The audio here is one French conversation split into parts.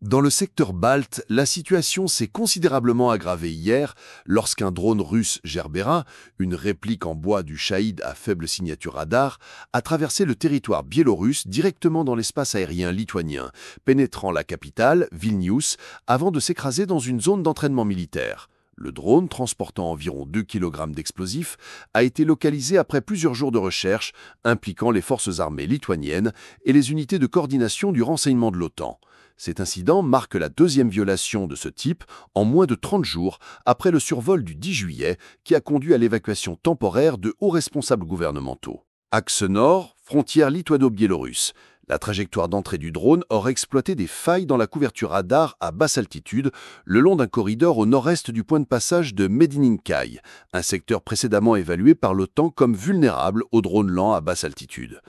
Dans le secteur balte, la situation s'est considérablement aggravée hier lorsqu'un drone russe Gerbera, une réplique en bois du Shahed à faible signature radar, a traversé le territoire biélorusse directement dans l'espace aérien lituanien, pénétrant la capitale, Vilnius, avant de s'écraser dans une zone d'entraînement militaire. Le drone, transportant environ 2 kg d'explosifs, a été localisé après plusieurs jours de recherche impliquant les forces armées lituaniennes et les unités de coordination du renseignement de l'OTAN. Cet incident marque la deuxième violation de ce type en moins de 30 jours après le survol du 10 juillet qui a conduit à l'évacuation temporaire de hauts responsables gouvernementaux. Axe nord, frontière lituano-biélorusse. La trajectoire d'entrée du drone aurait exploité des failles dans la couverture radar à basse altitude le long d'un corridor au nord-est du point de passage de Medininkai, un secteur précédemment évalué par l'OTAN comme vulnérable aux drones lents à basse altitude.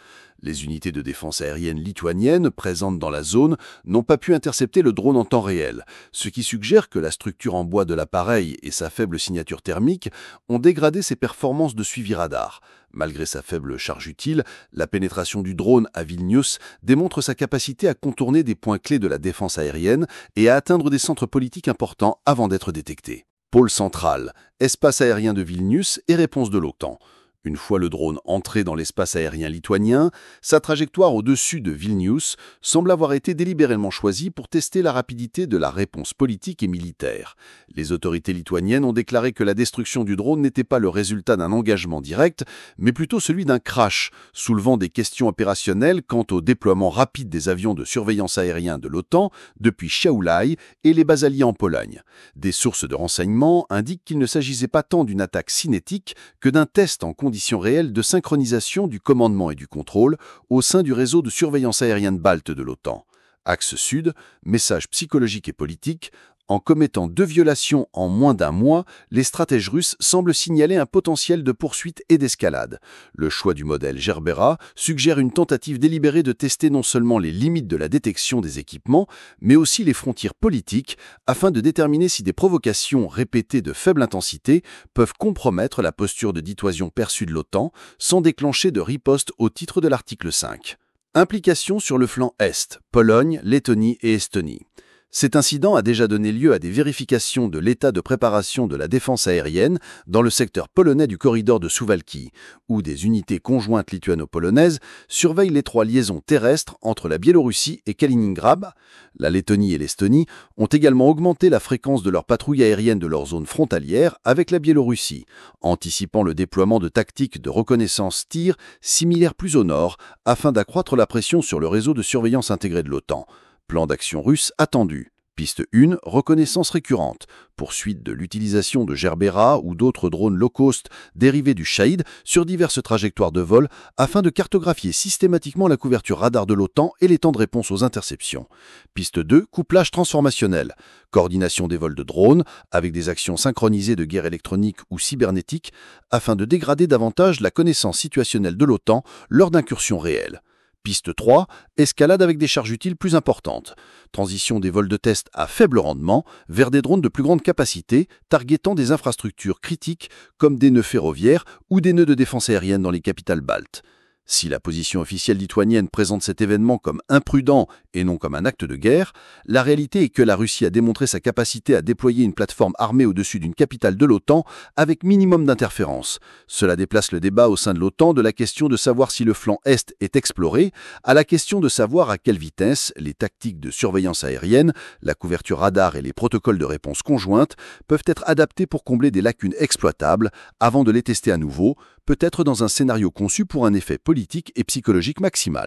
Les unités de défense aérienne lituaniennes présentes dans la zone n'ont pas pu intercepter le drone en temps réel, ce qui suggère que la structure en bois de l'appareil et sa faible signature thermique ont dégradé ses performances de suivi radar. Malgré sa faible charge utile, la pénétration du drone à Vilnius démontre sa capacité à contourner des points clés de la défense aérienne et à atteindre des centres politiques importants avant d'être détecté. Pôle central, espace aérien de Vilnius et réponse de l'OTAN. Une fois le drone entré dans l'espace aérien lituanien, sa trajectoire au-dessus de Vilnius semble avoir été délibérément choisie pour tester la rapidité de la réponse politique et militaire. Les autorités lituaniennes ont déclaré que la destruction du drone n'était pas le résultat d'un engagement direct, mais plutôt celui d'un crash, soulevant des questions opérationnelles quant au déploiement rapide des avions de surveillance aérien de l'OTAN depuis Šiauliai et les bases alliées en Pologne. Des sources de renseignement indiquent qu'il ne s'agissait pas tant d'une attaque cinétique que d'un test en conditions réelles de synchronisation du commandement et du contrôle au sein du réseau de surveillance aérienne balte de l'OTAN. Axe sud, message psychologique et politique. En commettant 2 violations en moins d'un mois, les stratèges russes semblent signaler un potentiel de poursuite et d'escalade. Le choix du modèle Gerbera suggère une tentative délibérée de tester non seulement les limites de la détection des équipements, mais aussi les frontières politiques, afin de déterminer si des provocations répétées de faible intensité peuvent compromettre la posture de dissuasion perçue de l'OTAN, sans déclencher de riposte au titre de l'article 5. Implications sur le flanc Est, Pologne, Lettonie et Estonie. Cet incident a déjà donné lieu à des vérifications de l'état de préparation de la défense aérienne dans le secteur polonais du corridor de Suwałki, où des unités conjointes lituano-polonaises surveillent l'étroite liaison terrestre entre la Biélorussie et Kaliningrad. La Lettonie et l'Estonie ont également augmenté la fréquence de leurs patrouilles aériennes de leur zone frontalière avec la Biélorussie, anticipant le déploiement de tactiques de reconnaissance-tir similaires plus au nord, afin d'accroître la pression sur le réseau de surveillance intégré de l'OTAN. Plan d'action russe attendu. Piste 1, reconnaissance récurrente. Poursuite de l'utilisation de Gerbera ou d'autres drones low-cost dérivés du Shahed sur diverses trajectoires de vol afin de cartographier systématiquement la couverture radar de l'OTAN et les temps de réponse aux interceptions. Piste 2, couplage transformationnel. Coordination des vols de drones avec des actions synchronisées de guerre électronique ou cybernétique afin de dégrader davantage la connaissance situationnelle de l'OTAN lors d'incursions réelles. Piste 3, escalade avec des charges utiles plus importantes. Transition des vols de test à faible rendement vers des drones de plus grande capacité, targetant des infrastructures critiques comme des nœuds ferroviaires ou des nœuds de défense aérienne dans les capitales baltes. Si la position officielle lituanienne présente cet événement comme imprudent et non comme un acte de guerre, la réalité est que la Russie a démontré sa capacité à déployer une plateforme armée au-dessus d'une capitale de l'OTAN avec minimum d'interférences. Cela déplace le débat au sein de l'OTAN de la question de savoir si le flanc Est est exploré à la question de savoir à quelle vitesse les tactiques de surveillance aérienne, la couverture radar et les protocoles de réponse conjointe peuvent être adaptés pour combler des lacunes exploitables avant de les tester à nouveau, peut-être dans un scénario conçu pour un effet politique et psychologique maximal.